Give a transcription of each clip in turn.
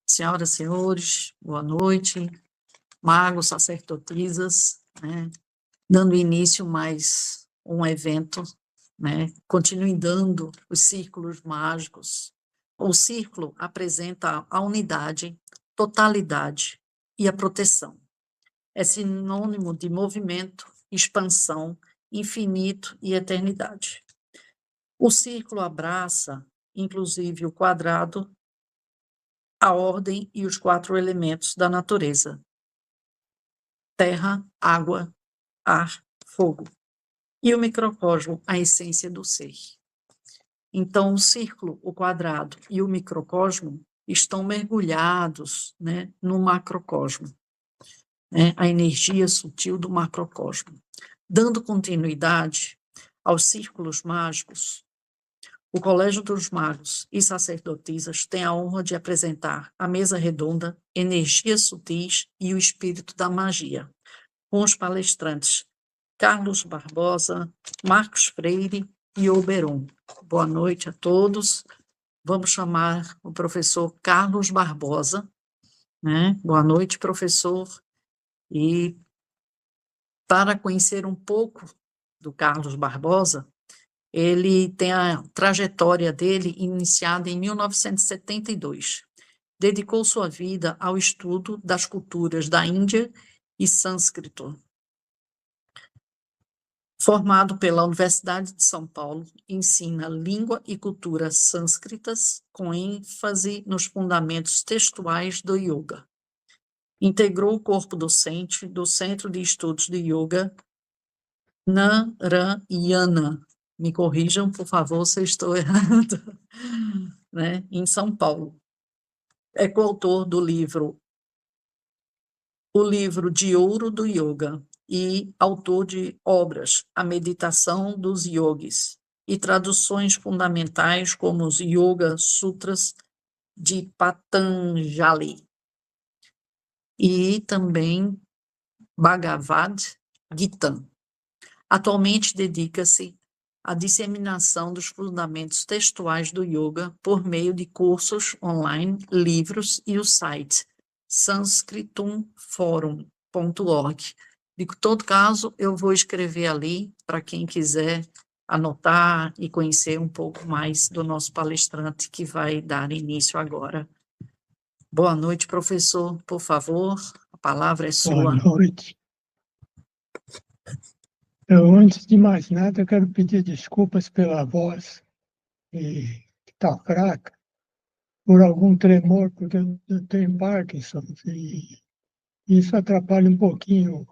Senhoras e senhores, boa noite, magos, sacerdotisas, né? Dando início mais um evento, né? Continue dando os círculos mágicos. O círculo apresenta a unidade, totalidade e a proteção. É sinônimo de movimento, expansão, infinito e eternidade. O círculo abraça, inclusive, o quadrado, a ordem e os 4 elementos da natureza: terra, água, ar, fogo. E o microcosmo, a essência do ser. Então, o círculo, o quadrado e o microcosmo estão mergulhados, né, no macrocosmo, né, a energia sutil do macrocosmo. Dando continuidade aos círculos mágicos, o Colégio dos Magos e Sacerdotisas tem a honra de apresentar a mesa redonda Energias Sutis e o Espírito da Magia, com os palestrantes Carlos Barbosa, Marcos Freire e Oberon. Boa noite a todos. Vamos chamar o professor Carlos Barbosa, né? Boa noite, professor. E para conhecer um pouco do Carlos Barbosa, ele tem a trajetória dele iniciada em 1972. Dedicou sua vida ao estudo das culturas da Índia e sânscrito. Formado pela Universidade de São Paulo, ensina língua e cultura sânscritas, com ênfase nos fundamentos textuais do yoga. Integrou o corpo docente do Centro de Estudos de Yoga Narayana. Me corrijam, por favor, se eu estou errado, né? Em São Paulo. É coautor do livro O Livro de Ouro do Yoga, e autor de obras A Meditação dos Yogis, e traduções fundamentais como os Yoga Sutras de Patanjali, e também Bhagavad Gita. Atualmente dedica-se à disseminação dos fundamentos textuais do yoga por meio de cursos online, livros e o site sanskritumforum.org. De todo caso, eu vou escrever ali para quem quiser anotar e conhecer um pouco mais do nosso palestrante que vai dar início agora. Boa noite, professor, por favor, a palavra é sua. Boa noite. Antes de mais nada, eu quero pedir desculpas pela voz, que está fraca, por algum tremor, porque eu tenho Parkinson, e isso atrapalha um pouquinho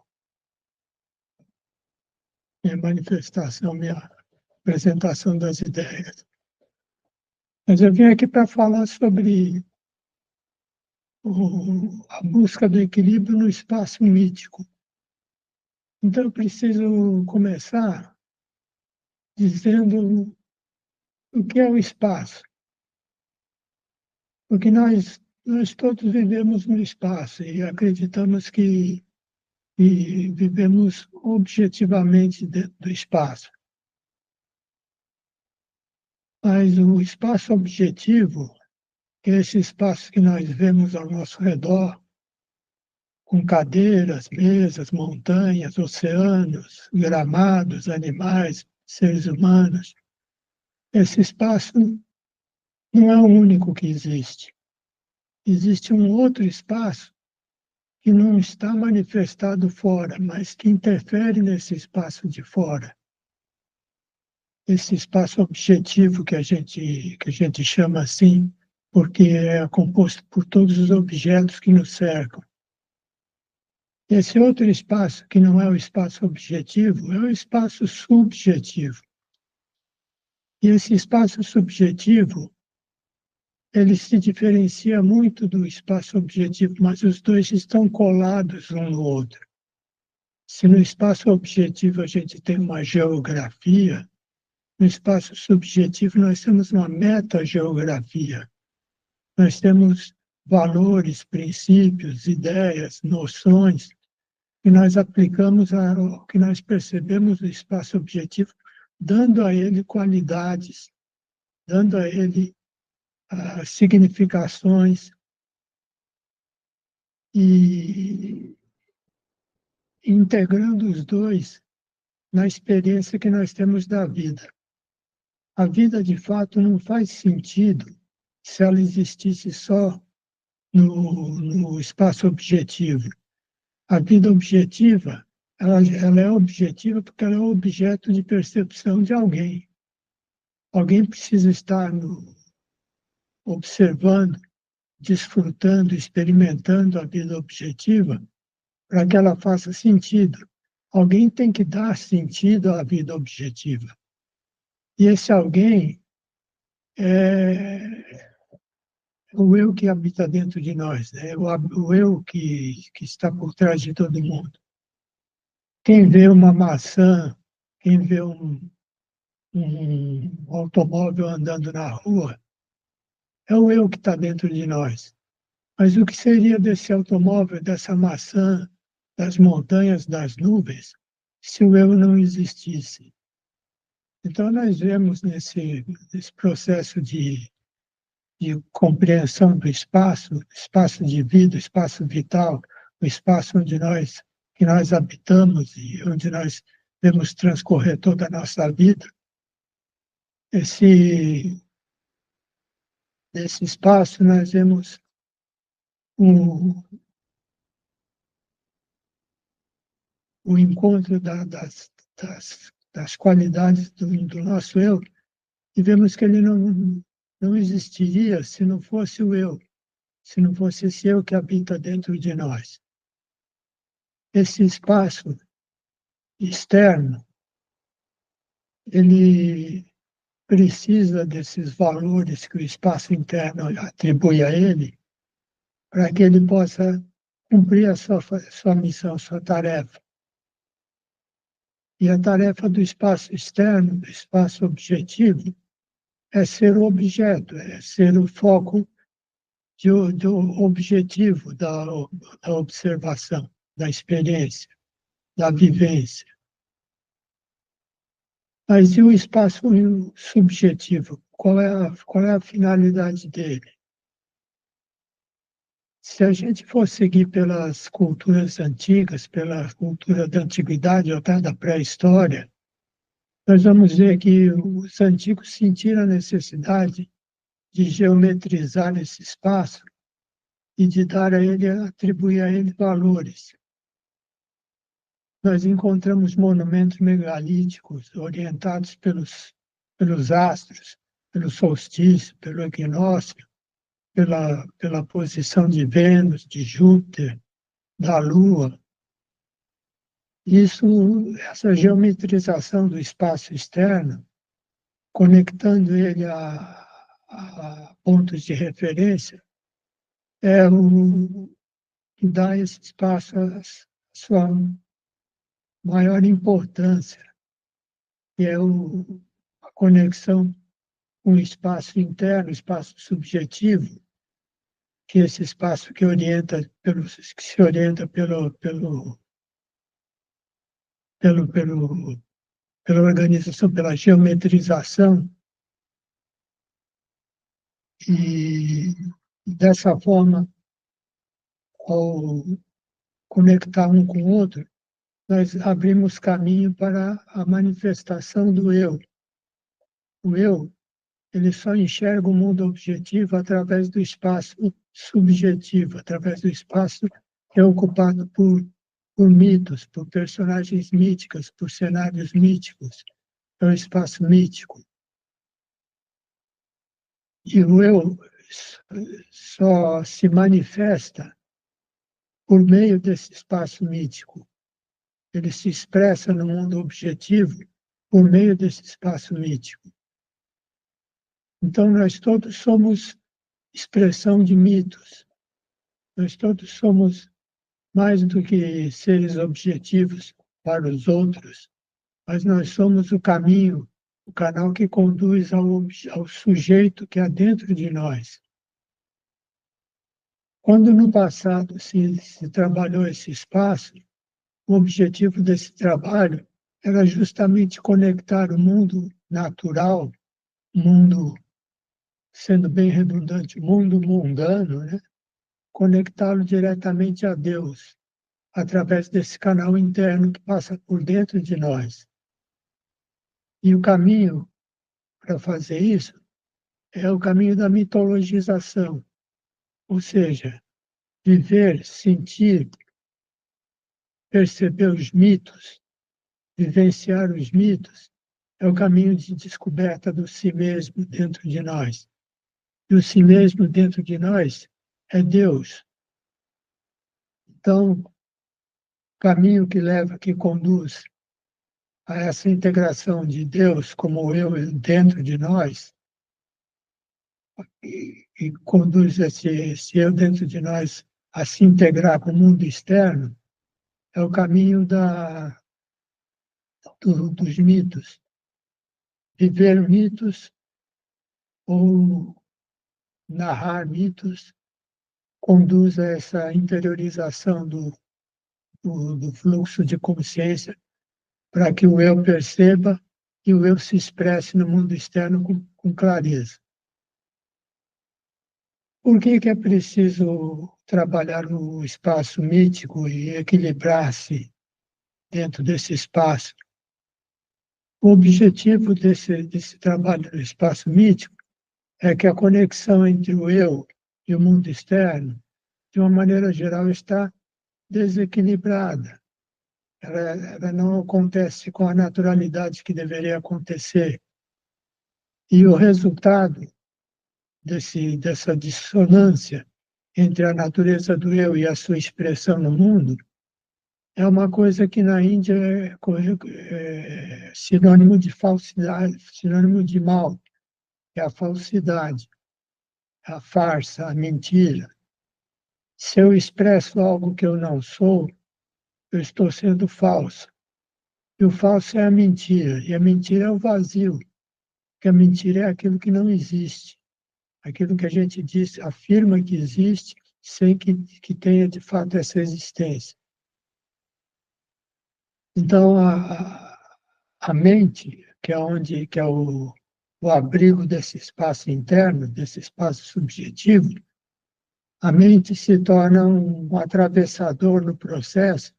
minha manifestação, minha apresentação das ideias. Mas eu vim aqui para falar sobre a busca do equilíbrio no espaço mítico. Então, eu preciso começar dizendo o que é o espaço. Porque nós todos vivemos no espaço e acreditamos que vivemos objetivamente dentro do espaço. Mas o espaço objetivo, que é esse espaço que nós vemos ao nosso redor, com cadeiras, mesas, montanhas, oceanos, gramados, animais, seres humanos, esse espaço não é o único que existe. Existe um outro espaço que não está manifestado fora, mas que interfere nesse espaço de fora. Esse espaço objetivo que a gente chama assim, porque é composto por todos os objetos que nos cercam. Esse outro espaço, que não é o espaço objetivo, é o espaço subjetivo. E esse espaço subjetivo, ele se diferencia muito do espaço objetivo, mas os dois estão colados um no outro. Se no espaço objetivo a gente tem uma geografia, no espaço subjetivo nós temos uma metageografia. Nós temos valores, princípios, ideias, noções que nós aplicamos ao que nós percebemos no espaço objetivo, dando a ele qualidades, dando a ele significações, e integrando os dois na experiência que nós temos da vida. A vida, de fato, não faz sentido se ela existisse só no espaço objetivo. A vida objetiva, ela é objetiva porque ela é objeto de percepção de alguém. Alguém precisa estar observando, desfrutando, experimentando a vida objetiva para que ela faça sentido. Alguém tem que dar sentido à vida objetiva. E esse alguém é o eu que habita dentro de nós, né? O eu que está por trás de todo mundo. Quem vê uma maçã, quem vê um automóvel andando na rua, é o eu que está dentro de nós. Mas o que seria desse automóvel, dessa maçã, das montanhas, das nuvens, se o eu não existisse? Então, nós vemos nesse processo de compreensão do espaço de vida, espaço vital, o espaço que nós habitamos e onde nós devemos transcorrer toda a nossa vida, nesse espaço nós vemos o encontro das qualidades do nosso eu e vemos que ele não existiria se não fosse o eu, se não fosse esse eu que habita dentro de nós. Esse espaço externo, ele precisa desses valores que o espaço interno atribui a ele, para que ele possa cumprir a sua missão, sua tarefa. E a tarefa do espaço externo, do espaço objetivo, é ser o objeto, é ser o foco do objetivo da observação, da experiência, da vivência. Mas e o espaço subjetivo? Qual é a finalidade dele? Se a gente for seguir pelas culturas antigas, pela cultura da antiguidade ou até da pré-história, nós vamos ver que os antigos sentiram a necessidade de geometrizar esse espaço e de atribuir a ele valores. Nós encontramos monumentos megalíticos orientados pelos astros, pelo solstício, pelo equinócio, pela posição de Vênus, de Júpiter, da Lua. Essa geometrização do espaço externo, conectando ele a pontos de referência, é o que dá a esse espaço a sua maior importância, que é a conexão com o espaço interno, o espaço subjetivo, que é esse espaço que se orienta pela organização, pela geometrização, e dessa forma, ao conectar um com o outro, nós abrimos caminho para a manifestação do eu. O eu, ele só enxerga o mundo objetivo através do espaço subjetivo, através do espaço que é ocupado por mitos, por personagens míticas, por cenários míticos. É um espaço mítico. E o eu só se manifesta por meio desse espaço mítico. Ele se expressa no mundo objetivo por meio desse espaço mítico. Então, nós todos somos expressão de mitos. Nós todos somos mais do que seres objetivos para os outros, mas nós somos o caminho, o canal que conduz ao sujeito que há dentro de nós. Quando no passado se trabalhou esse espaço, o objetivo desse trabalho era justamente conectar o mundo natural, mundo, sendo bem redundante, mundo mundano, né? conectá-lo diretamente a Deus, através desse canal interno que passa por dentro de nós. E o caminho para fazer isso é o caminho da mitologização, ou seja, viver, sentir, perceber os mitos, vivenciar os mitos, é o caminho de descoberta do si mesmo dentro de nós. E o si mesmo dentro de nós é Deus. Então, o caminho que leva, que conduz a essa integração de Deus como eu dentro de nós, e conduz esse eu dentro de nós a se integrar com o mundo externo, é o caminho dos mitos. Viver mitos ou narrar mitos conduz a essa interiorização do fluxo de consciência para que o eu perceba e o eu se expresse no mundo externo com clareza. Por que é preciso trabalhar no espaço mítico e equilibrar-se dentro desse espaço? O objetivo desse trabalho no espaço mítico é que a conexão entre o eu e o mundo externo, de uma maneira geral, está desequilibrada. Ela não acontece com a naturalidade que deveria acontecer. E o resultado dessa dissonância entre a natureza do eu e a sua expressão no mundo é uma coisa que na Índia é sinônimo de falsidade, sinônimo de mal, é a falsidade, a farsa, a mentira. Se eu expresso algo que eu não sou, eu estou sendo falso. E o falso é a mentira, e a mentira é o vazio, porque a mentira é aquilo que não existe, aquilo que a gente diz, afirma que existe, sem que tenha de fato essa existência. Então, a mente, que é o abrigo desse espaço interno, desse espaço subjetivo, a mente se torna um atravessador no processo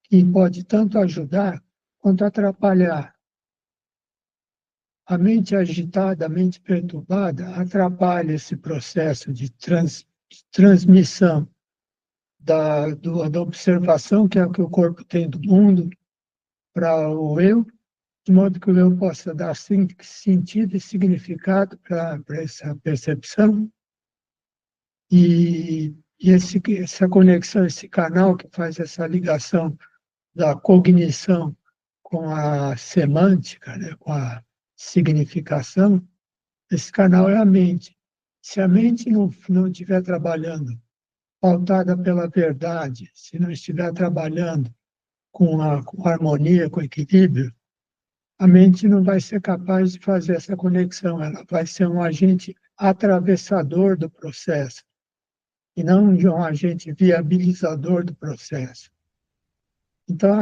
que pode tanto ajudar quanto atrapalhar. A mente agitada, a mente perturbada, atrapalha esse processo de transmissão da observação que é o que o corpo tem do mundo para o eu, de modo que o eu possa dar sentido e significado para essa percepção. E essa conexão, esse canal que faz essa ligação da cognição com a semântica, né, com a significação, esse canal é a mente. Se a mente não estiver trabalhando pautada pela verdade, se não estiver trabalhando com harmonia, com equilíbrio, a mente não vai ser capaz de fazer essa conexão, ela vai ser um agente atravessador do processo, e não um agente viabilizador do processo. Então,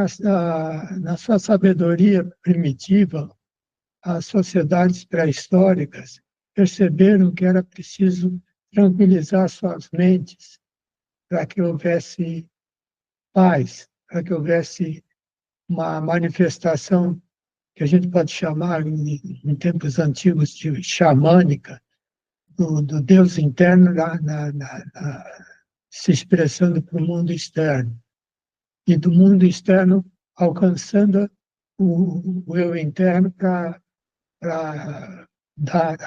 na sua sabedoria primitiva, as sociedades pré-históricas perceberam que era preciso tranquilizar suas mentes para que houvesse paz, para que houvesse uma manifestação que a gente pode chamar, em tempos antigos, de xamânica, do Deus interno se expressando para o mundo externo, e do mundo externo alcançando o eu interno para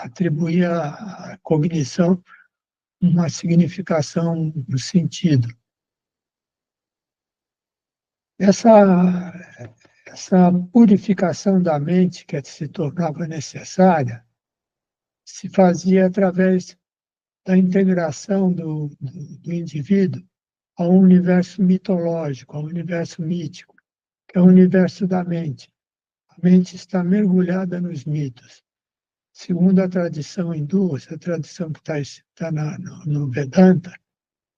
atribuir à cognição uma significação no sentido. Essa purificação da mente que se tornava necessária se fazia através da integração do indivíduo ao universo mitológico, ao universo mítico, que é o universo da mente. A mente está mergulhada nos mitos. Segundo a tradição hindu, essa tradição que está no Vedanta,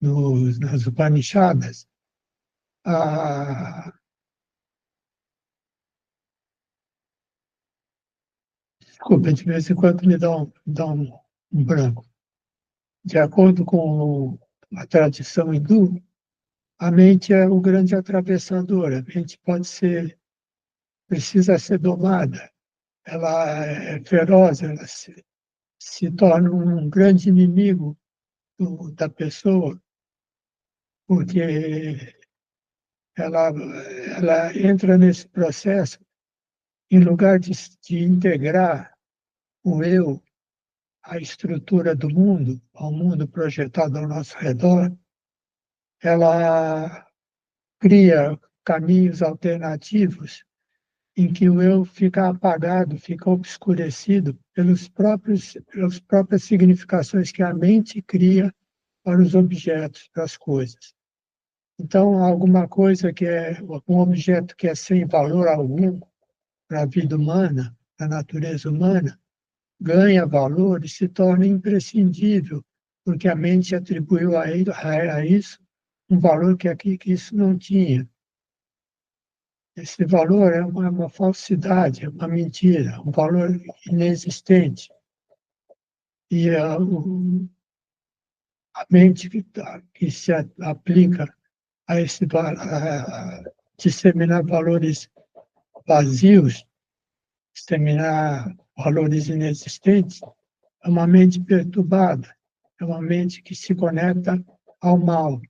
nas Upanishadas, desculpa, de vez em quando me dá um branco. De acordo com uma tradição hindu, a mente é o grande atravessador. A mente precisa ser domada. Ela é feroz, ela se torna um grande inimigo da pessoa, porque ela entra nesse processo, em lugar de integrar o eu à estrutura do mundo, ao mundo projetado ao nosso redor, ela cria caminhos alternativos em que o eu fica apagado, fica obscurecido pelas próprias significações que a mente cria para os objetos, para as coisas. Então, alguma coisa um objeto que é sem valor algum para a vida humana, para a natureza humana, ganha valor e se torna imprescindível, porque a mente atribuiu a isso um valor que isso não tinha. Esse valor é uma falsidade, é uma mentira, um valor inexistente. E a mente que se aplica a disseminar valores vazios, disseminar valores inexistentes, é uma mente perturbada, é uma mente que se conecta ao mal.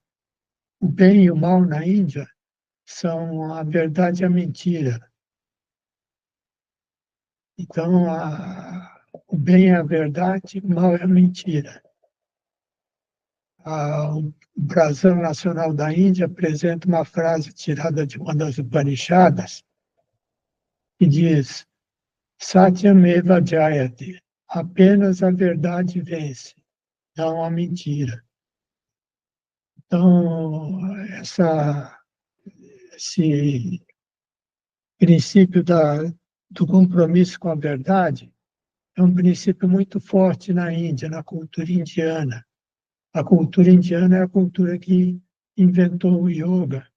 O bem e o mal na Índia são a verdade e a mentira. Então, o bem é a verdade, o mal é a mentira. O brasão nacional da Índia apresenta uma frase tirada de uma das Upanishadas, que diz: Satyameva Jayate, apenas a verdade vence, não a mentira. Então, esse princípio do compromisso com a verdade é um princípio muito forte na Índia, na cultura indiana. A cultura indiana é a cultura que inventou o yoga.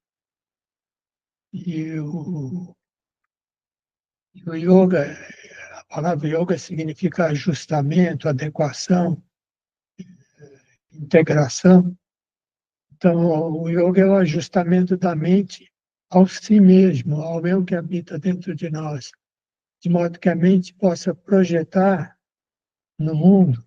E o yoga, a palavra yoga significa ajustamento, adequação, integração. Então, o yoga é o ajustamento da mente ao si mesmo, ao eu que habita dentro de nós, de modo que a mente possa projetar no mundo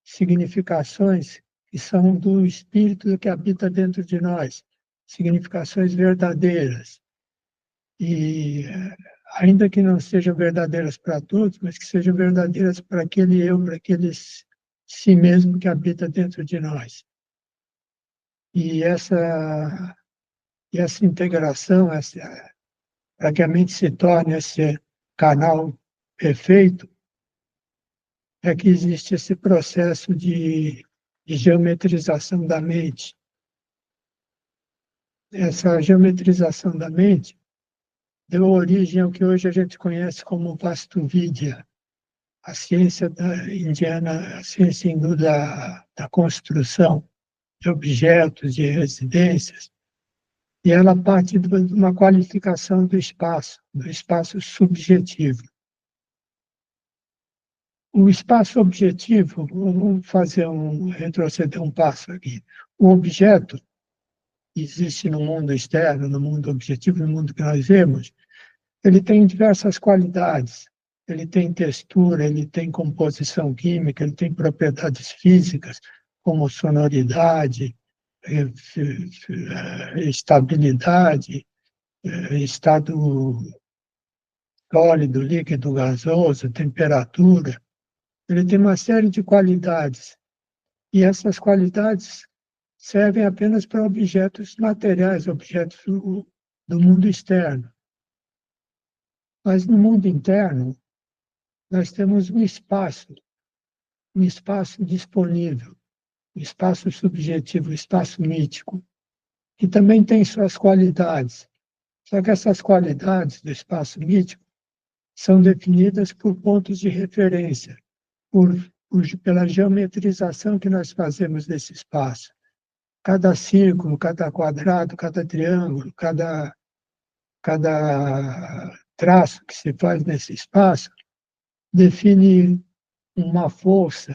significações que são do espírito que habita dentro de nós, significações verdadeiras. E ainda que não sejam verdadeiras para todos, mas que sejam verdadeiras para aquele eu, para aquele si mesmo que habita dentro de nós. E essa integração, para que a mente se torne esse canal perfeito, é que existe esse processo de geometrização da mente. Essa geometrização da mente deu origem ao que hoje a gente conhece como Vastuvidya, a ciência indiana, a ciência hindu da construção de objetos, de residências, e ela parte de uma qualificação do espaço subjetivo. O espaço objetivo, vamos retroceder um passo aqui. O objeto existe no mundo externo, no mundo objetivo, no mundo que nós vemos, ele tem diversas qualidades. Ele tem textura, ele tem composição química, ele tem propriedades físicas, como sonoridade, estabilidade, estado sólido, líquido, gasoso, temperatura. Ele tem uma série de qualidades. E essas qualidades servem apenas para objetos materiais, objetos do mundo externo. Mas no mundo interno, nós temos um espaço disponível, um espaço subjetivo, um espaço mítico, que também tem suas qualidades. Só que essas qualidades do espaço mítico são definidas por pontos de referência, pela geometrização que nós fazemos desse espaço. Cada círculo, cada quadrado, cada triângulo, cada traço que se faz nesse espaço define uma força,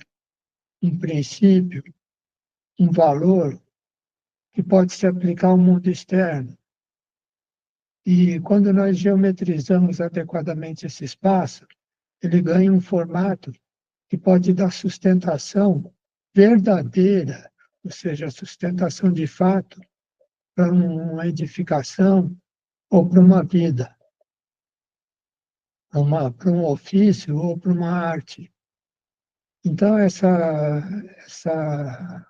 um princípio, um valor que pode se aplicar ao mundo externo. E quando nós geometrizamos adequadamente esse espaço, ele ganha um formato que pode dar sustentação verdadeira, ou seja, sustentação de fato, para uma edificação ou para uma vida, para um ofício ou para uma arte. Então, essa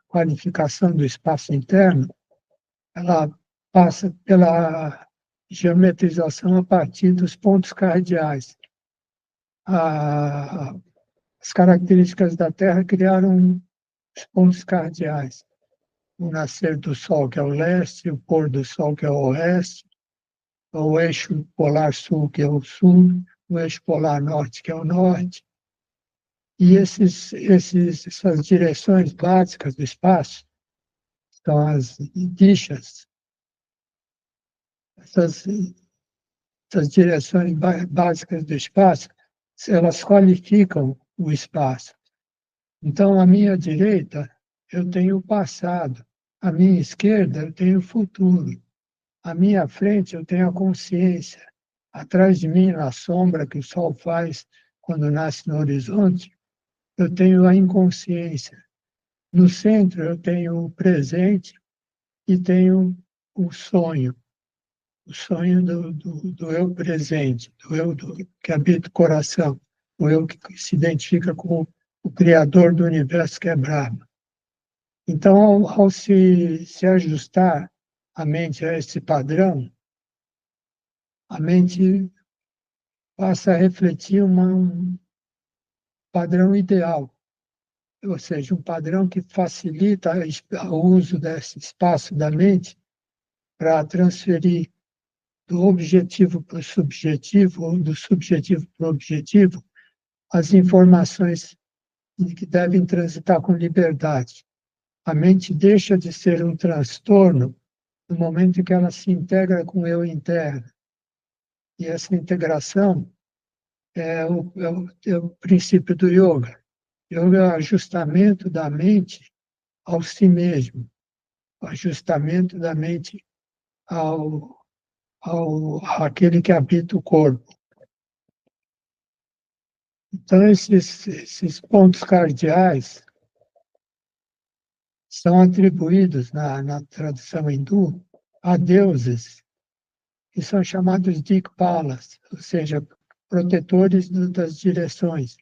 qualificação do espaço interno, ela passa pela geometrização a partir dos pontos cardeais. As características da Terra criaram os pontos cardeais. O nascer do Sol, que é o leste, o pôr do Sol, que é o oeste, o eixo polar sul, que é o sul, o eixo polar norte, que é o norte. E essas direções básicas do espaço são as dishas. Essas direções básicas do espaço, elas qualificam o espaço. Então, à minha direita, eu tenho o passado. À minha esquerda, eu tenho o futuro. À minha frente, eu tenho a consciência. Atrás de mim, na sombra que o sol faz quando nasce no horizonte, eu tenho a inconsciência. No centro, eu tenho o presente e tenho o sonho do eu presente, do eu que habita o coração, o eu que se identifica com o Criador do universo, que é Brahma. Então, ao se ajustar a mente a esse padrão, a mente passa a refletir um padrão ideal, ou seja, um padrão que facilita o uso desse espaço da mente para transferir do objetivo para o subjetivo, ou do subjetivo para o objetivo, as informações que devem transitar com liberdade. A mente deixa de ser um transtorno no momento em que ela se integra com o eu interno. E essa integração é o princípio do yoga. Yoga é o ajustamento da mente ao si mesmo, o ajustamento da mente àquele que habita o corpo. Então, esses pontos cardeais são atribuídos na tradição hindu a deuses que são chamados Dikpalas, ou seja, protetores das direções.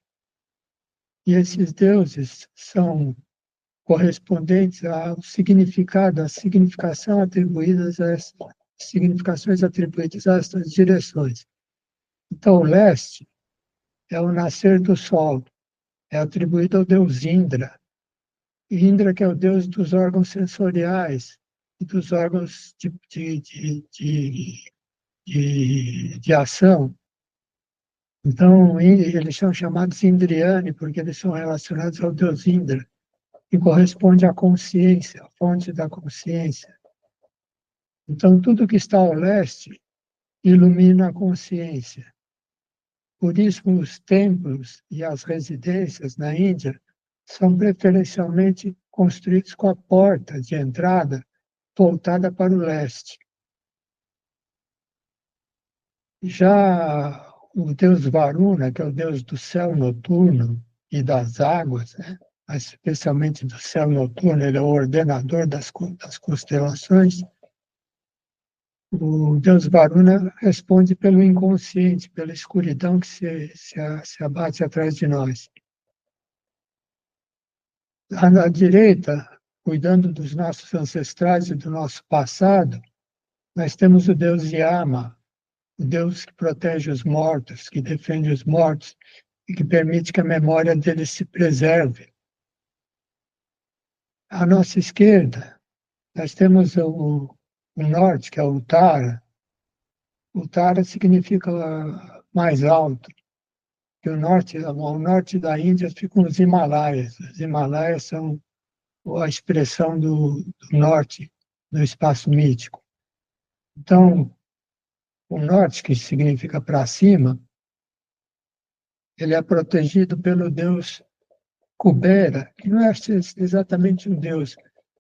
E esses deuses são correspondentes ao significado, à significação atribuídas a essas significações atribuídas a essas direções. Então, o leste é o nascer do sol, é atribuído ao deus Indra. Indra, que é o deus dos órgãos sensoriais e dos órgãos de ação. Então, eles são chamados Indriani, porque eles são relacionados ao deus Indra, que corresponde à consciência, à fonte da consciência. Então, tudo que está ao leste ilumina a consciência. Por isso, os templos e as residências na Índia são preferencialmente construídos com a porta de entrada voltada para o leste. Já o deus Varuna, que é o deus do céu noturno e das águas, né? Mas especialmente do céu noturno, ele é o ordenador das constelações. O deus Varuna responde pelo inconsciente, pela escuridão que se abate atrás de nós. À direita, cuidando dos nossos ancestrais e do nosso passado, nós temos o deus Yama, o Deus que protege os mortos, que defende os mortos e que permite que a memória deles se preserve. À nossa esquerda, nós temos o norte, que é o Uttara. Uttara significa mais alto, que ao norte da Índia ficam os Himalaias. Os Himalaias são a expressão do norte no espaço mítico. Então, o norte, que significa para cima, ele é protegido pelo deus Kubera, que não é exatamente um deus,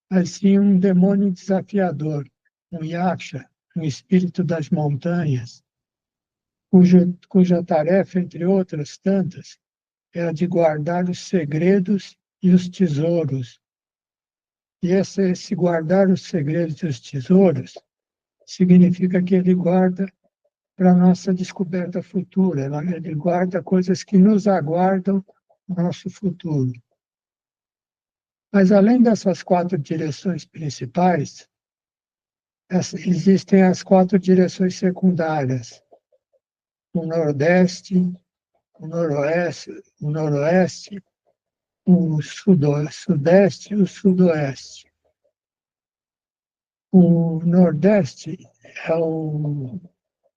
mas sim um demônio desafiador, um Yaksha, um espírito das montanhas, cuja tarefa, entre outras tantas, é a de guardar os segredos e os tesouros. E esse guardar os segredos e os tesouros significa que ele guarda para a nossa descoberta futura, ele guarda coisas que nos aguardam no nosso futuro. Mas, além dessas 4 direções principais, existem as 4 direções secundárias: o Nordeste, o Noroeste, o Sudeste e o Sudoeste. O Nordeste é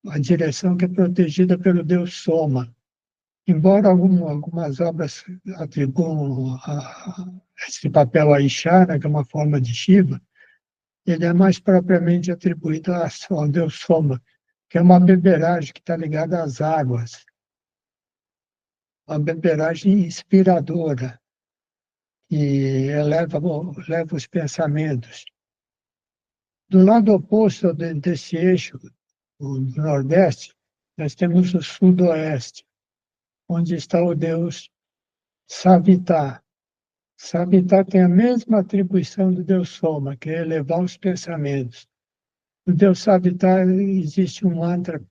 a direção que é protegida pelo deus Soma. Embora algumas obras atribuam esse papel a Ishara, que é uma forma de Shiva, ele é mais propriamente atribuído ao deus Soma, que é uma beberagem que está ligada às águas, uma beberagem inspiradora, que leva os pensamentos. Do lado oposto desse eixo, o Nordeste, nós temos o Sudoeste, onde está o deus Savita. Savita tem a mesma atribuição do deus Soma, que é elevar os pensamentos. No deus Savita existe um mantra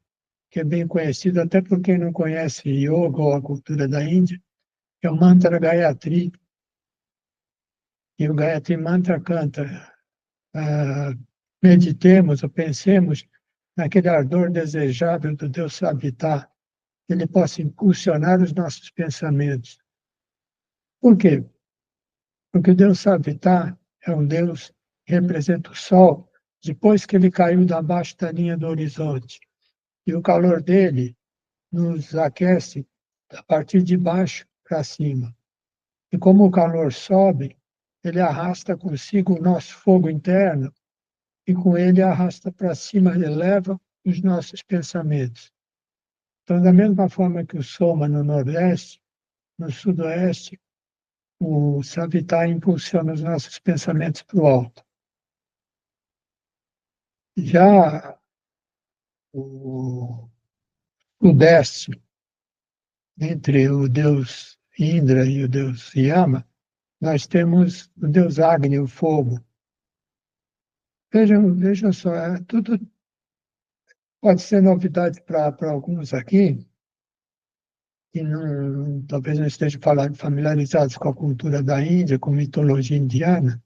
que é bem conhecido, até por quem não conhece yoga ou a cultura da Índia, que é o mantra Gayatri. E o Gayatri Mantra canta: meditemos ou pensemos naquele ardor desejável do Deus Savita, que ele possa impulsionar os nossos pensamentos. Por quê? Porque o Deus Savita é um Deus que representa o Sol depois que ele caiu da abaixo da linha do horizonte. E o calor dele nos aquece a partir de baixo para cima. E como o calor sobe, ele arrasta consigo o nosso fogo interno e com ele arrasta para cima, eleva os nossos pensamentos. Então, da mesma forma que o Soma no Nordeste, no Sudoeste, o Savita impulsiona os nossos pensamentos para o alto. Já o Sudeste, entre o deus Indra e o deus Yama, nós temos o deus Agni, o fogo. Vejam só, tudo pode ser novidade para alguns aqui, que talvez não estejam familiarizados com a cultura da Índia, com mitologia indiana,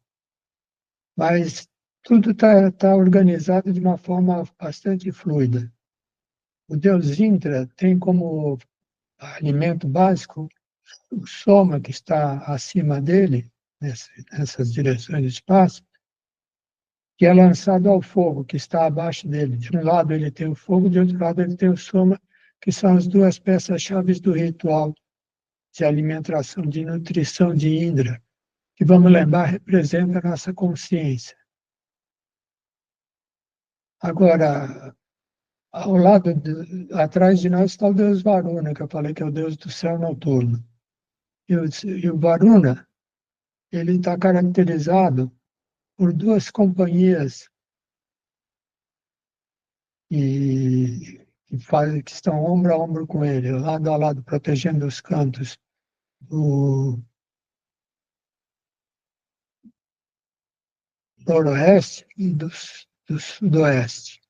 mas tudo está organizado de uma forma bastante fluida. O deus Indra tem como alimento básico o soma que está acima dele, nessas direções do espaço, que é lançado ao fogo, que está abaixo dele. De um lado ele tem o fogo, de outro lado ele tem o soma, que são as 2 peças-chave do ritual de alimentação, de nutrição de Indra, que, vamos lembrar, representa a nossa consciência. Agora, atrás de nós está o deus Varuna, que eu falei que é o deus do céu noturno. E o Varuna, ele está caracterizado por 2 companhias que estão ombro a ombro com ele, lado a lado, protegendo os cantos do noroeste e do sudoeste,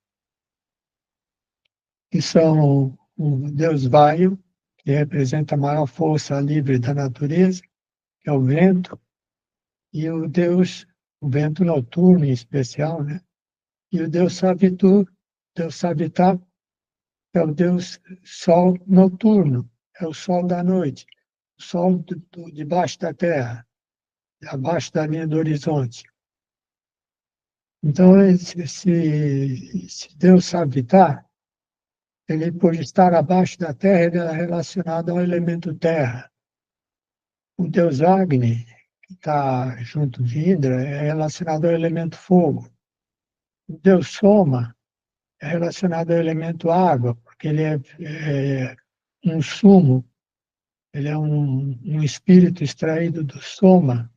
que são o deus Vayu, que representa a maior força livre da natureza, que é o vento, e o vento noturno em especial, né? E o deus Savita, é o deus sol noturno, é o sol da noite, o sol debaixo da terra, abaixo da linha do horizonte. Então, esse deus Savita, ele, por estar abaixo da terra, ele é relacionado ao elemento terra. O deus Agni, que está junto de Indra, é relacionado ao elemento fogo. O deus Soma é relacionado ao elemento água, porque ele é um sumo, ele é um espírito extraído do Soma,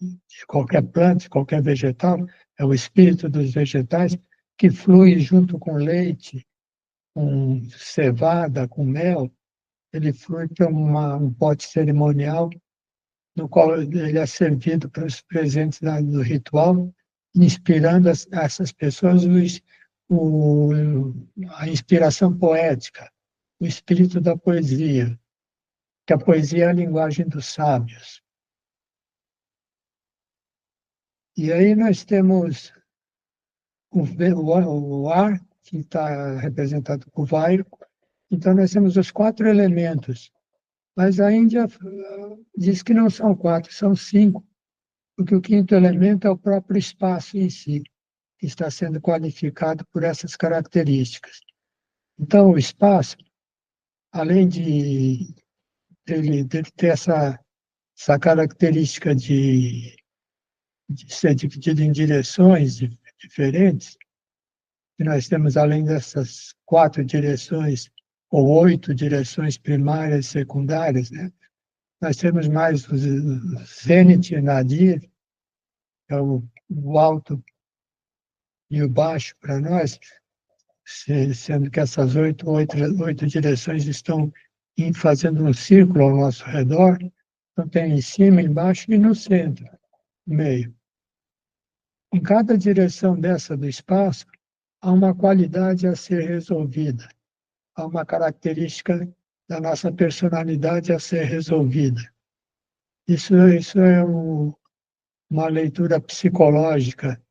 de qualquer planta, de qualquer vegetal, é o espírito dos vegetais que flui junto com leite, com cevada, com mel, ele flui para um pote cerimonial no qual ele é servido para os presentes do ritual, inspirando essas pessoas o, a inspiração poética, o espírito da poesia, que a poesia é a linguagem dos sábios. E aí nós temos o ar, que está representado por vaio. Então, nós temos os 4 elementos. Mas a Índia diz que não são 4, são 5, porque o 5º elemento é o próprio espaço em si, que está sendo qualificado por essas características. Então, o espaço, além de ele ter essa característica de ser dividido em direções diferentes, que nós temos, além dessas 4 direções, ou 8 direções primárias e secundárias, né? Nós temos mais o Zenit e Nadir, que é o alto e o baixo para nós, sendo que essas oito direções estão fazendo um círculo ao nosso redor. Então, tem em cima, embaixo e no centro, no meio. Em cada direção dessa do espaço, há uma qualidade a ser resolvida, há uma característica da nossa personalidade a ser resolvida. Isso é uma leitura psicológica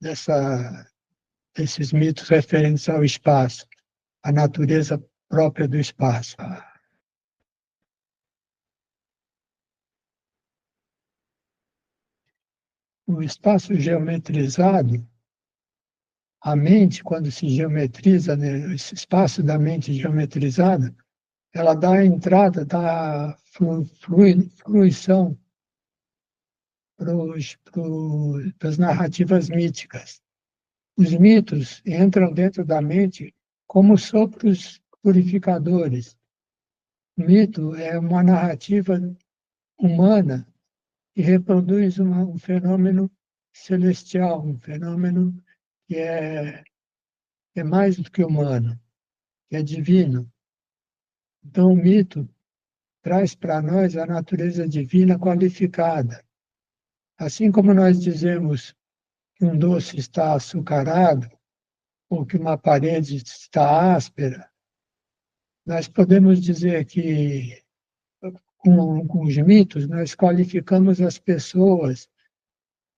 desses mitos referentes ao espaço, à natureza própria do espaço. O espaço geometrizado, a mente, quando se geometriza, né, esse espaço da mente geometrizada, ela dá a entrada da fruição para as narrativas míticas. Os mitos entram dentro da mente como sopros purificadores. O mito é uma narrativa humana que reproduz um fenômeno celestial, um fenômeno que é mais do que humano, que é divino. Então, o mito traz para nós a natureza divina qualificada. Assim como nós dizemos que um doce está açucarado, ou que uma parede está áspera, nós podemos dizer que, com os mitos, nós qualificamos as pessoas,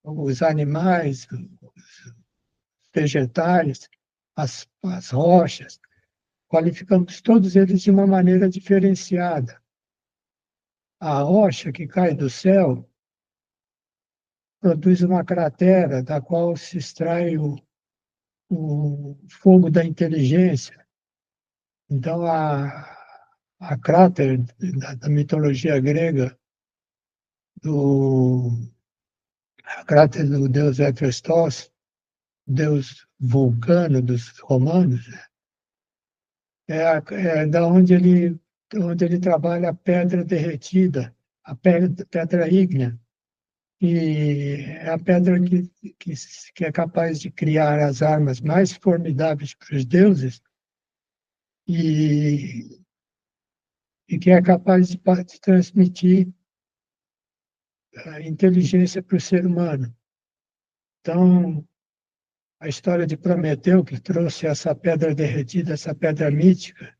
os animais, os vegetais, as rochas, qualificamos todos eles de uma maneira diferenciada. A rocha que cai do céu produz uma cratera da qual se extrai o fogo da inteligência. Então, a cráter da mitologia grega, a cráter do deus Hefestos, deus vulcano dos romanos, é da onde ele trabalha a pedra derretida, a pedra ígnea, e é a pedra que é capaz de criar as armas mais formidáveis para os deuses e que é capaz de transmitir a inteligência para o ser humano. Então, a história de Prometeu, que trouxe essa pedra derretida, essa pedra mítica,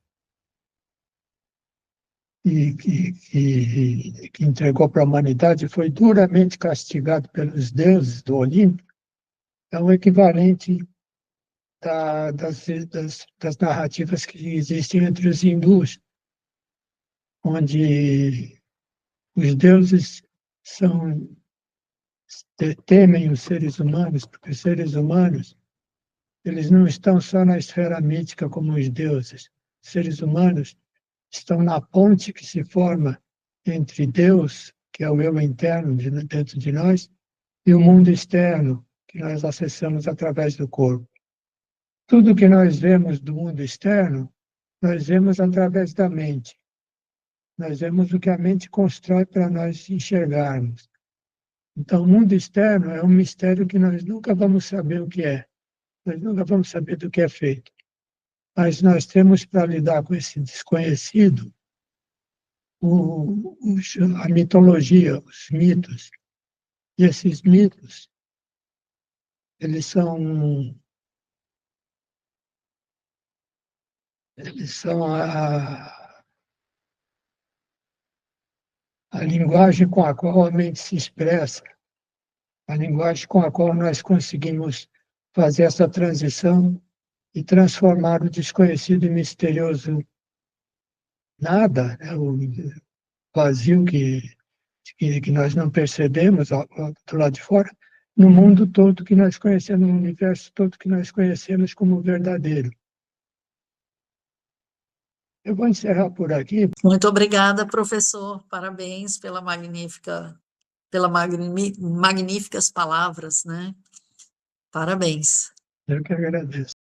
e que entregou para a humanidade, foi duramente castigado pelos deuses do Olimpo, é um equivalente das narrativas que existem entre os hindus, onde os deuses temem os seres humanos, porque os seres humanos eles não estão só na esfera mítica como os deuses. Os seres humanos estão na ponte que se forma entre Deus, que é o eu interno dentro de nós, e o mundo externo, que nós acessamos através do corpo. Tudo que nós vemos do mundo externo, nós vemos através da mente. Nós vemos o que a mente constrói para nós enxergarmos. Então, o mundo externo é um mistério que nós nunca vamos saber o que é. Nós nunca vamos saber do que é feito. Mas nós temos para lidar com esse desconhecido a mitologia, os mitos. E esses mitos, eles são a linguagem com a qual a mente se expressa, a linguagem com a qual nós conseguimos fazer essa transição e transformar o desconhecido e misterioso nada, né, o vazio que nós não percebemos do lado de fora, no mundo todo que nós conhecemos, no universo todo que nós conhecemos como verdadeiro. Eu vou encerrar por aqui. Muito obrigada, professor. Parabéns pelas magníficas palavras, né? Parabéns. Eu que agradeço.